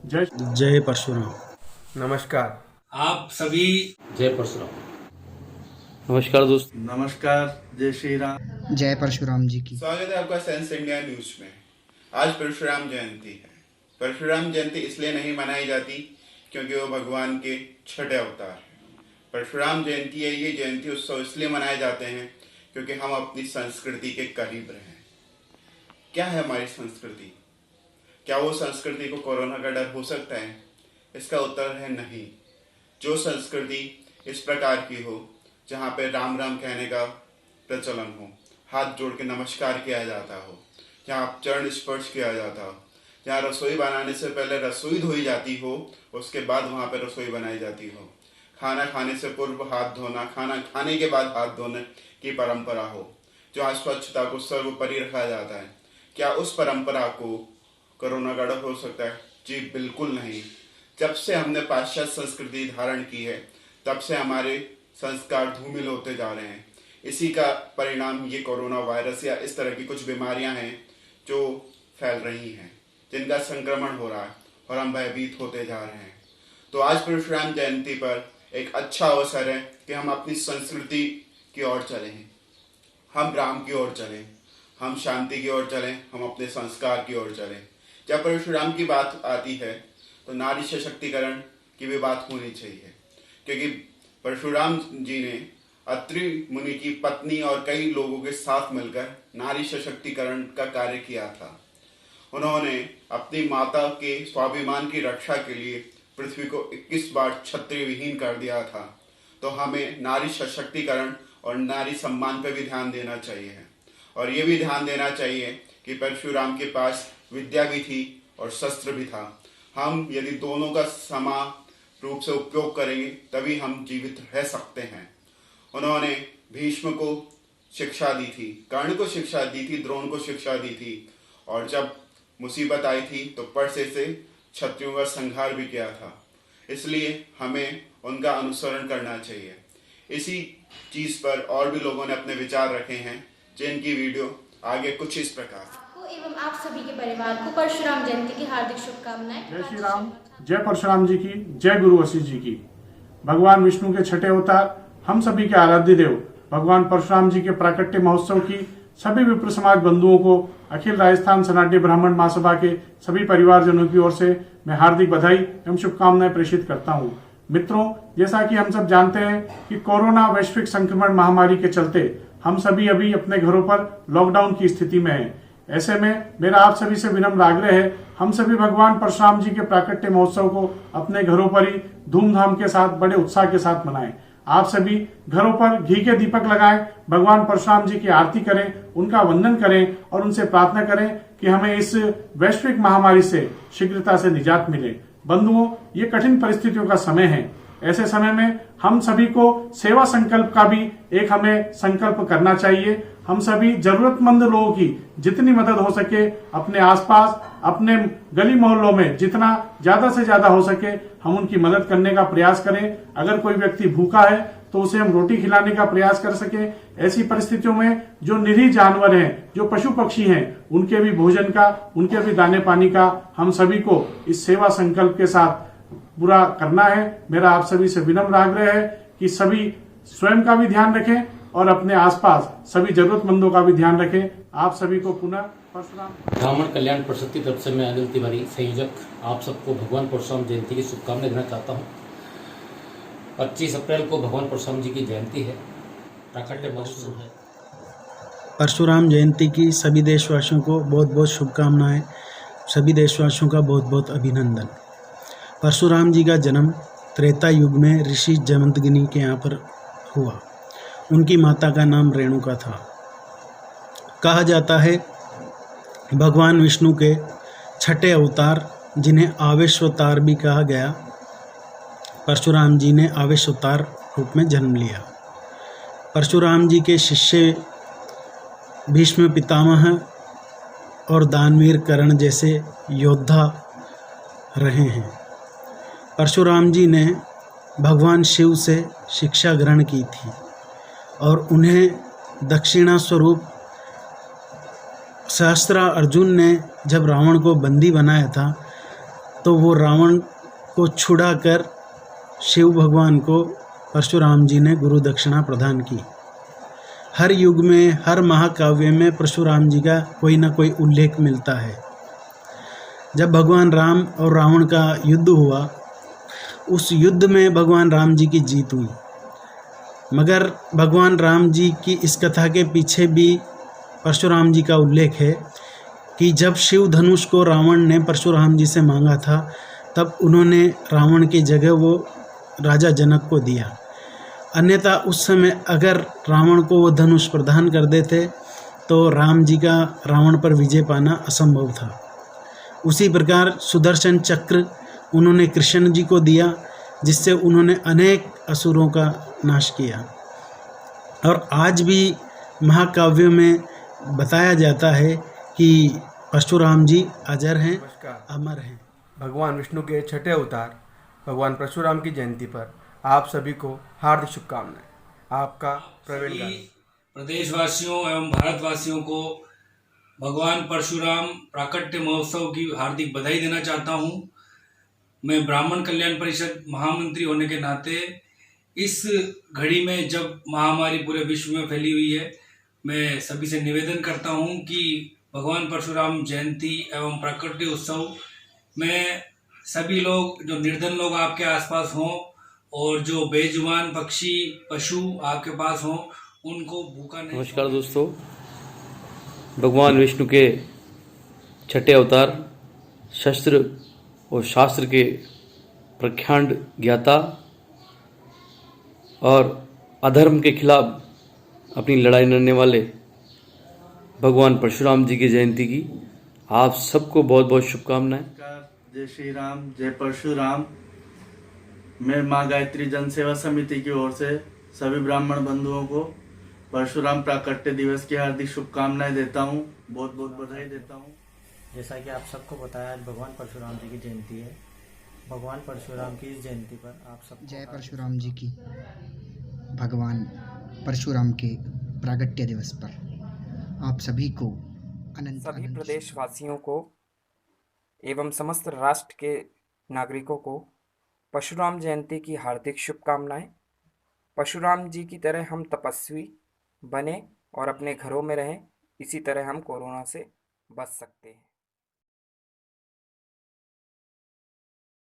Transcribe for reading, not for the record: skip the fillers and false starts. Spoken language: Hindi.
जय परशुराम। नमस्कार आप सभी। जय परशुराम। नमस्कार दोस्त। नमस्कार, जय श्री राम। जय परशुराम जी की। स्वागत है आपका सेंस इंडिया न्यूज में। आज परशुराम जयंती है। परशुराम जयंती इसलिए नहीं मनाई जाती क्योंकि वो भगवान के छठे अवतार हैं। परशुराम जयंती है, ये जयंती उत्सव इसलिए मनाए जाते हैं क्योंकि हम अपनी संस्कृति के करीब रहें। क्या है हमारी संस्कृति? क्या वो संस्कृति को कोरोना का डर हो सकता है? इसका उत्तर है नहीं। जो संस्कृति इस प्रकार की हो जहाँ पे राम राम कहने का प्रचलन हो, हाथ जोड़ के नमस्कार किया जाता हो, जहाँ चरण स्पर्श किया जाता हो, जहाँ रसोई बनाने से पहले रसोई धोई जाती हो, उसके बाद वहाँ पे रसोई बनाई जाती हो, खाना खाने से पूर्व हाथ धोना, खाना खाने के बाद हाथ धोने की परंपरा हो, जहाँ स्वच्छता को सर्वोपरि रखा जाता है, क्या उस परंपरा को कोरोना का डर हो सकता है? जी बिल्कुल नहीं। जब से हमने पाश्चात्य संस्कृति धारण की है तब से हमारे संस्कार धूमिल होते जा रहे हैं। इसी का परिणाम ये कोरोना वायरस या इस तरह की कुछ बीमारियां हैं जो फैल रही हैं, जिनका संक्रमण हो रहा है और हम भयभीत होते जा रहे हैं। तो आज परशुराम जयंती पर एक अच्छा अवसर है कि हम अपनी संस्कृति की ओर चलें, हम राम की ओर चलें, हम शांति की ओर चलें, हम अपने संस्कार की ओर चलें। जब परशुराम की बात आती है तो नारी सशक्तिकरण की भी बात होनी चाहिए, क्योंकि परशुराम जी ने अत्रि मुनि की पत्नी और कई लोगों के साथ मिलकर नारी सशक्तिकरण का कार्य किया था। उन्होंने अपनी माता के स्वाभिमान की रक्षा के लिए पृथ्वी को 21 बार क्षत्रिय विहीन कर दिया था। तो हमें नारी सशक्तिकरण और नारी सम्मान पर भी ध्यान देना चाहिए, और ये भी ध्यान देना चाहिए कि परशुराम के पास विद्या भी थी और शस्त्र भी था। हम यदि दोनों का समान रूप से उपयोग करेंगे तभी हम जीवित रह सकते हैं। उन्होंने भीष्म को शिक्षा दी थी, कर्ण को शिक्षा दी थी, द्रोण को शिक्षा दी थी, और जब मुसीबत आई थी तो परसे से क्षत्रियों का संहार भी किया था। इसलिए हमें उनका अनुसरण करना चाहिए। इसी चीज पर और भी लोगों ने अपने विचार रखे हैं, जिनकी वीडियो आगे कुछ इस प्रकार। एवं आप सभी के परिवार को परशुराम जयंती की हार्दिक शुभकामनाएं। जय श्री राम। जय परशुराम जी की, जय गुरु वशिष्ठ जी की। भगवान विष्णु के छठे अवतार, हम सभी के आराध्य देव भगवान परशुराम जी के प्राकट्य महोत्सव की सभी विप्र समाज बंधुओं को अखिल राजस्थान सनातनी ब्राह्मण महासभा के सभी परिवारजनों की ओर से मैं हार्दिक बधाई एवं शुभकामनाएं प्रेषित करता हूं। मित्रों, जैसा कि हम सब जानते हैं कि कोरोना वैश्विक संक्रमण महामारी के चलते हम सभी अभी अपने घरों पर लॉकडाउन की स्थिति में हैं। ऐसे में मेरा आप सभी से विनम्र आग्रह है, हम सभी भगवान परशुराम जी के प्राकट्य महोत्सव को अपने घरों पर ही धूमधाम के साथ, बड़े उत्साह के साथ मनाएं। आप सभी घरों पर घी के दीपक लगाएं, भगवान परशुराम जी की आरती करें, उनका वंदन करें और उनसे प्रार्थना करें कि हमें इस वैश्विक महामारी से शीघ्रता से निजात मिले। बंधुओं, ये कठिन परिस्थितियों का समय है। ऐसे समय में हम सभी को सेवा संकल्प का भी एक हमें संकल्प करना चाहिए। हम सभी जरूरतमंद लोगों की जितनी मदद हो सके अपने आसपास, अपने गली मोहल्लों में जितना ज्यादा से ज्यादा हो सके हम उनकी मदद करने का प्रयास करें। अगर कोई व्यक्ति भूखा है तो उसे हम रोटी खिलाने का प्रयास कर सके। ऐसी परिस्थितियों में जो निरीह जानवर हैं, जो पशु पक्षी हैं, उनके भी भोजन का, उनके भी दाने पानी का हम सभी को इस सेवा संकल्प के साथ पूरा करना है। मेरा आप सभी से विनम्र आग्रह है कि सभी स्वयं का भी ध्यान रखें और अपने आसपास सभी जरूरतमंदों का भी ध्यान रखें। आप सभी को पुनः परशुराम ब्राह्मण कल्याण परिषद की तरफ से मैं अनिल तिवारी, संयोजक, आप सबको भगवान परशुराम जयंती की शुभकामनाएं देना चाहता हूँ। 25 अप्रैल को भगवान परशुराम जी की जयंती है, प्राकट्य महोत्सव है। परशुराम जयंती की सभी देशवासियों को बहुत बहुत शुभकामनाएं, सभी देशवासियों का बहुत बहुत अभिनंदन। परशुराम जी का जन्म त्रेता युग में ऋषि जमदग्नि के यहाँ पर हुआ। उनकी माता का नाम रेणुका था। कहा जाता है भगवान विष्णु के छठे अवतार, जिन्हें आवेशावतार भी कहा गया, परशुराम जी ने आवेशावतार रूप में जन्म लिया। परशुराम जी के शिष्य भीष्म पितामह और दानवीर कर्ण जैसे योद्धा रहे हैं। परशुराम जी ने भगवान शिव से शिक्षा ग्रहण की थी और उन्हें दक्षिणा स्वरूप सहस्त्रा अर्जुन ने जब रावण को बंदी बनाया था तो वो रावण को छुड़ाकर शिव भगवान को परशुराम जी ने गुरु दक्षिणा प्रदान की। हर युग में, हर महाकाव्य में परशुराम जी का कोई ना कोई उल्लेख मिलता है। जब भगवान राम और रावण का युद्ध हुआ, उस युद्ध में भगवान राम जी की जीत हुई। मगर भगवान राम जी की इस कथा के पीछे भी परशुराम जी का उल्लेख है कि जब शिव धनुष को रावण ने परशुराम जी से मांगा था, तब उन्होंने रावण की जगह वो राजा जनक को दिया। अन्यथा उस समय अगर रावण को वो धनुष प्रदान कर देते तो राम जी का रावण पर विजय पाना असंभव था। उसी प्रकार सुदर्शन चक्र उन्होंने कृष्ण जी को दिया, जिससे उन्होंने अनेक असुरों का नाश किया। और आज भी महाकाव्यों में बताया जाता है कि परशुराम जी अजर हैं, अमर हैं। भगवान विष्णु के छठे अवतार भगवान परशुराम की जयंती पर आप सभी को हार्दिक शुभकामनाएं। आपका प्रवीण सभी गांधी। प्रदेशवासियों एवं भारतवासियों को भगवान परशुराम प्राकट्य महोत्सव की हार्दिक बधाई देना चाहता हूं। मैं ब्राह्मण कल्याण परिषद महामंत्री होने के नाते इस घड़ी में जब महामारी पूरे विश्व में फैली हुई है, मैं सभी से निवेदन करता हूं कि भगवान परशुराम जयंती एवं प्राकट्य उत्सव में सभी लोग, जो निर्धन लोग आपके आसपास हों और जो बेजुबान पक्षी पशु आपके पास हों, उनको भूखा नहीं। नमस्कार दोस्तों, भगवान विष्णु के छठे अवतार, शस्त्र और शास्त्र के प्रख्यात ज्ञाता और अधर्म के खिलाफ अपनी लड़ाई लड़ने वाले भगवान परशुराम जी की जयंती की आप सबको बहुत बहुत शुभकामनाएं। जय श्री राम, जय परशुराम। मैं माँ गायत्री जन सेवा समिति की ओर से सभी ब्राह्मण बंधुओं को परशुराम प्राकट्य दिवस की हार्दिक शुभकामनाएं देता हूँ, बहुत बहुत बधाई देता हूँ। जैसा कि आप सबको बताया, आज भगवान परशुराम जी की जयंती है। भगवान परशुराम की इस जयंती पर आप सब जय परशुराम जी की। भगवान परशुराम के प्रागट्य दिवस पर आप सभी को सभी प्रदेशवासियों को एवं समस्त राष्ट्र के नागरिकों को परशुराम जयंती की हार्दिक शुभकामनाएं। परशुराम जी की तरह हम तपस्वी बने और अपने घरों में रहें, इसी तरह हम कोरोना से बच सकते हैं।